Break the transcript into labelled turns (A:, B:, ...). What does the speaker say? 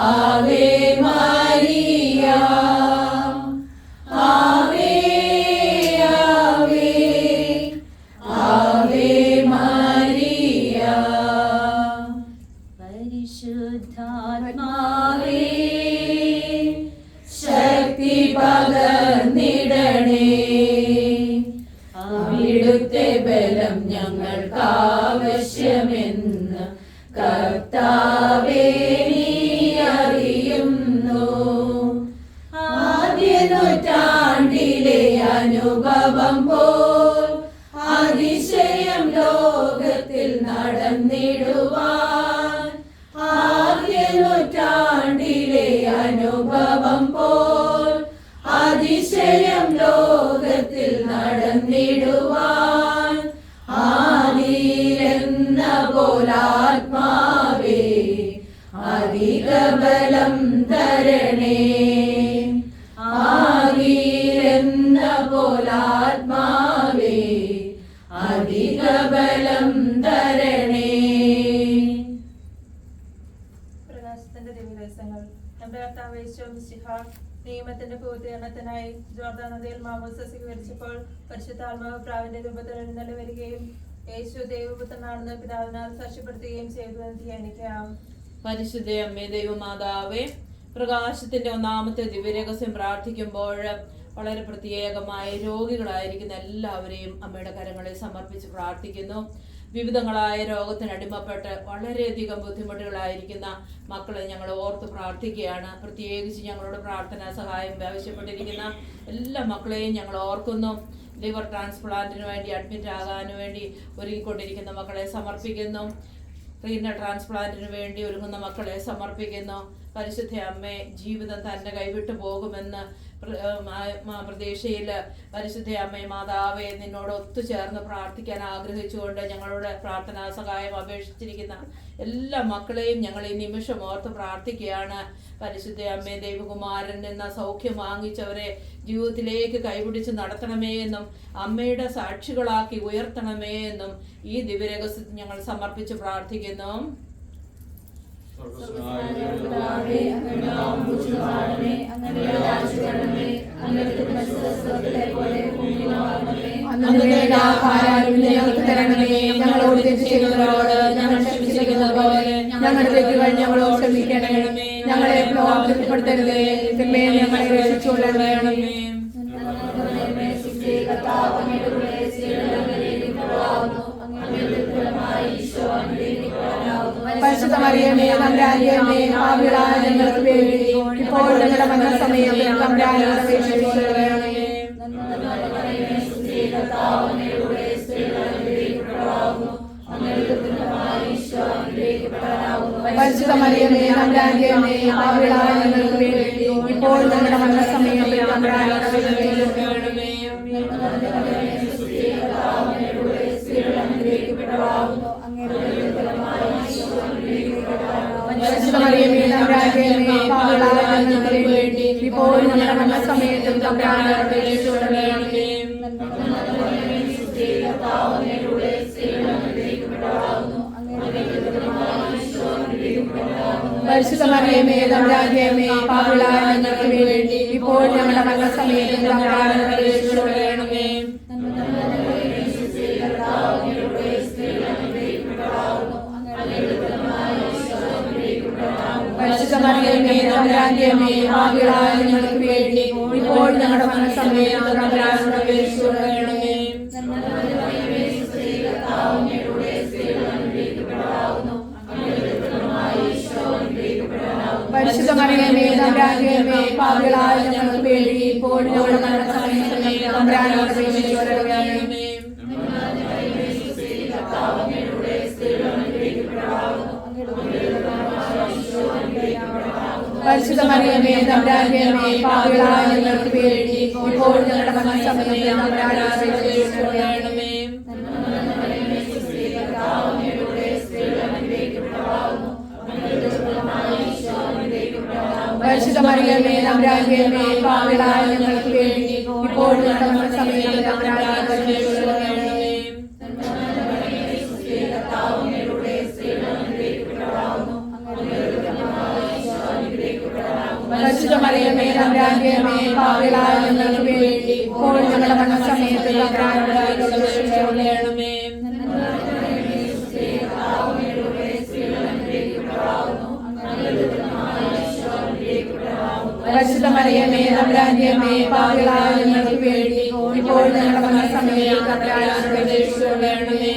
A: Ave Maria, ആവേ ആവേ Ave Maria. പരിശുദ്ധാത്മാവേ ശക്തി പകർന്നിടണേ, അവിടുത്തെ ബലം ഞങ്ങൾക്ക് ആവശ്യമെന്ന് കർത്താവേ നീ അറിയുന്നു. ആദ്യ നൂറ്റാണ്ടിലെ അനുഭവം പോൽ അതിശയം ലോകത്തിൽ നടന്നിടുവാൻ, ആദ്യ നൂറ്റാണ്ടിലെ അനുഭവം പോൽ അതിശയം ലോകത്തിൽ നടന്നിടുവാൻ, ആദിയിലെന്ന പോലാത്മാവേ അധിക ബലം തരണേ, ആദിയിലെന്ന പോലാത്മാവേ അധിക ബലം തരണേ.
B: പ്രകാശത്തിന്റെ ദിവസങ്ങൾ നമ്മുടെ കർത്താവ് യേശു മിശിഹ നിയമത്തിന്റെ പൂർത്തീകരണത്തിനായി ജോർദാൻ നദിയിൽ മാമോദിസ സ്വീകരിച്ചപ്പോൾ പരിശുദ്ധാത്മാവ് പ്രാവിന്റെ രൂപത്തിൽ എഴുന്നള്ളി വരികയും യേശു ദൈവപുത്രനാണെന്ന് പിതാവിനാൽ സാക്ഷ്യപ്പെടുത്തുകയും ചെയ്തു എന്ന് ധ്യാനിക്കാം.
C: പരിശുദ്ധ അമ്മേ ദൈവമാതാവേ, പ്രകാശത്തിന്റെ ഒന്നാമത്തെ ദിവ്യരഹസ്യം പ്രാർത്ഥിക്കുമ്പോൾ വളരെ പ്രത്യേകമായി രോഗികളായിരിക്കുന്ന എല്ലാവരെയും അമ്മയുടെ കരങ്ങളിൽ സമർപ്പിച്ച് പ്രാർത്ഥിക്കുന്നു. വിവിധങ്ങളായ രോഗത്തിനടിമപ്പെട്ട് വളരെയധികം ബുദ്ധിമുട്ടുകളായിരിക്കുന്ന മക്കളെ ഞങ്ങൾ ഓർത്ത് പ്രാർത്ഥിക്കുകയാണ്. പ്രത്യേകിച്ച് ഞങ്ങളോട് പ്രാർത്ഥനാ സഹായം ആവശ്യപ്പെട്ടിരിക്കുന്ന എല്ലാ മക്കളെയും ഞങ്ങൾ ഓർക്കുന്നു. ലിവർ ട്രാൻസ്പ്ലാന്റിന് വേണ്ടി അഡ്മിറ്റ് ആകാൻ വേണ്ടി ഒരുങ്ങിക്കൊണ്ടിരിക്കുന്ന മക്കളെ സമർപ്പിക്കുന്നു. റീനൽ ട്രാൻസ്പ്ലാന്റിന് വേണ്ടി ഒരുങ്ങുന്ന മക്കളെ സമർപ്പിക്കുന്നു. പരിശുദ്ധ അമ്മേ, ജീവിതം തന്നെ കൈവിട്ടു പോകുമെന്ന് പ്രതീക്ഷയിൽ പരിശുദ്ധ അമ്മേ മാതാവേ നിന്നോട് ഒത്തുചേർന്ന് പ്രാർത്ഥിക്കാൻ ആഗ്രഹിച്ചുകൊണ്ട് ഞങ്ങളോട് പ്രാർത്ഥനാ സഹായം അപേക്ഷിച്ചിരിക്കുന്ന എല്ലാ മക്കളെയും ഞങ്ങൾ ഈ നിമിഷം ഓർത്ത് പ്രാർത്ഥിക്കുകയാണ്. പരിശുദ്ധ അമ്മേ, ദൈവകുമാരൻ എന്ന സൗഖ്യം വാങ്ങിച്ചവരെ ജീവിതത്തിലേക്ക് കൈപിടിച്ച് നടത്തണമേ എന്നും അമ്മയുടെ സാക്ഷികളാക്കി ഉയർത്തണമേ എന്നും ഈ ദിവ്യരഹസ്യത്തിൽ ഞങ്ങൾ സമർപ്പിച്ച് പ്രാർത്ഥിക്കുന്നു.
A: ഞങ്ങളോട് തെറ്റ് ചെയ്യുന്നവരോട് ഞങ്ങൾ ക്ഷമിച്ചിരിക്കുന്നത് പോലെ ഞങ്ങളുടെ തെറ്റുകൾ ഞങ്ങളോട് ക്ഷമിക്കണമേ. ഞങ്ങളെ തൃപ്തിപ്പെടുത്തരുതേ, ഞങ്ങളെ രക്ഷിച്ചുകൊള്ളണമേ. പരിശുദ്ധ മറിയമേ, തമ്പുരാന്റമ്മേ, പാപികളായ ഞങ്ങൾക്ക് വേണ്ടി ഇപ്പോൾ ഞങ്ങളുടെ മരണസമയത്ത് തമ്പുരാനോട് അപേക്ഷിച്ചുകൊള്ളണമേ. പരിശുദ്ധ മറിയമേ, തമ്പുരാന്റമ്മേ, പാപികളായ ഞങ്ങൾക്ക് വേണ്ടി ഇപ്പോൾ ഞങ്ങളുടെ മരണസമയത്ത് തമ്പുരാനോട് അപേക്ഷിച്ചുകൊള്ളണമേ. പരിശുദ്ധ മറിയമേ, തമ്പുരാന്റമ്മേ, പാപികളായ ഞങ്ങൾക്ക് വേണ്ടി ഇപ്പോൾ ഞങ്ങളുടെ മരണസമയത്തും തമ്പുരാനോട് അപേക്ഷിച്ചുകൊള്ളണമേ. പരിശുദ്ധ മറിയമേ, തമ്പുരാന്റമ്മേ, പാപികളായ ഞങ്ങൾക്ക് വേണ്ടി ഇപ്പോൾ ഞങ്ങളുടെ മരണസമയത്തും തമ്പുരാനോട് അപേക്ഷിച്ചുകൊള്ളണമേ. പരിശുദ്ധ മറിയമേ, തമ്പുരാന്റമ്മേ, പാപികളായ ഞങ്ങൾക്ക് വേണ്ടി ഇപ്പോൾ ഞങ്ങളുടെ മരണസമയത്തും തമ്പുരാനോട് അപേക്ഷിച്ചുകൊള്ളണമേ. പരിശുദ്ധ മറിയമേ, തമ്പുരാന്റമ്മേ, പാപികളായ ഞങ്ങൾക്ക് വേണ്ടി ഇപ്പോൾ ഞങ്ങളുടെ മരണസമയത്തും തമ്പുരാനോട് അപേക്ഷിച്ചുകൊള്ളണമേ. പരിശുദ്ധ മറിയമേ, തമ്പുരാന്റമ്മേ, പാപികളായ ഞങ്ങൾക്ക് വേണ്ടി ഇപ്പോൾ ഞങ്ങളുടെ മരണസമയത്തും തമ്പുരാനോട് അപേക്ഷിച്ചുകൊള്ളണമേ. പരിശുദ്ധ മറിയമേ, തമ്പുരാന്റമ്മേ, പാപികളായ ഞങ്ങൾക്ക് വേണ്ടി ഇപ്പോൾ ഞങ്ങളുടെ മരണസമയത്തും തമ്പുരാനോട് അപേക്ഷിച്ചുകൊള്ളണമേ. പരിശുദ്ധ മറിയമേ, തമ്പുരാന്റമ്മേ, പാപികളായ ഞങ്ങൾക്ക് വേണ്ടി ഇപ്പോൾ ഞങ്ങളുടെ മരണസമയത്തും തമ്പുരാനോട് അപേക്ഷിച്ചുകൊള്ളണമേ. പരിശുദ്ധ മറിയമേ തമ്പുരാന്റെ അമ്മേ പാപികളായ ഞങ്ങൾക്ക് വേണ്ടി ഇപ്പോഴും ഞങ്ങളുടെ മരണസമയത്ത് തമ്പുരാനോട് അപേക്ഷിച്ചുകൊള്ളണമേ. പരിശുദ്ധ മറിയമേ തമ്പുരാന്റെ അമ്മേ പാപികളായ ഞങ്ങൾക്ക് വേണ്ടി ഇപ്പോഴും ഞങ്ങളുടെ മരണസമയത്ത് തമ്പുരാനോട് അപേക്ഷിച്ചുകൊള്ളണമേ.